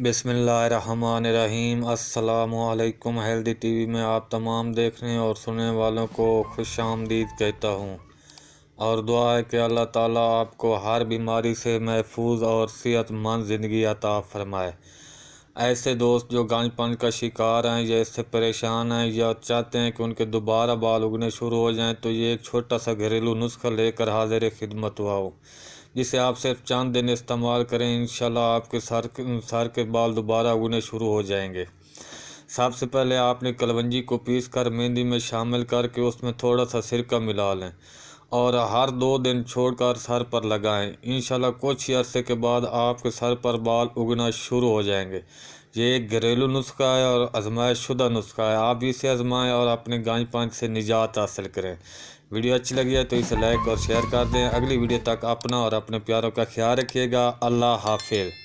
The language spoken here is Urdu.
بسم اللہ الرحمن الرحیم۔ السلام علیکم۔ ہیلدی ٹی وی میں آپ تمام دیکھنے اور سننے والوں کو خوش آمدید کہتا ہوں، اور دعا ہے کہ اللہ تعالیٰ آپ کو ہر بیماری سے محفوظ اور صحت مند زندگی عطا فرمائے۔ ایسے دوست جو گانج پن کا شکار ہیں یا اس سے پریشان ہیں یا چاہتے ہیں کہ ان کے دوبارہ بال اگنے شروع ہو جائیں، تو یہ ایک چھوٹا سا گھریلو نسخہ لے کر حاضر خدمت ہوا ہو، جسے آپ صرف چند دن استعمال کریں، انشاءاللہ آپ کے سر کے بال دوبارہ اگنے شروع ہو جائیں گے۔ سب سے پہلے آپ نے کلونجی کو پیس کر مہندی میں شامل کر کے اس میں تھوڑا سا سرکہ ملا لیں اور ہر 2 دن چھوڑ کر سر پر لگائیں۔ انشاءاللہ کچھ ہی عرصے کے بعد آپ کے سر پر بال اگنا شروع ہو جائیں گے۔ یہ ایک گھریلو نسخہ ہے اور آزمائش شدہ نسخہ ہے، آپ بھی اسے آزمائیں اور اپنے گانج پن سے نجات حاصل کریں۔ ویڈیو اچھی لگی ہے تو اسے لائک اور شیئر کر دیں۔ اگلی ویڈیو تک اپنا اور اپنے پیاروں کا خیال رکھیے گا۔ اللہ حافظ۔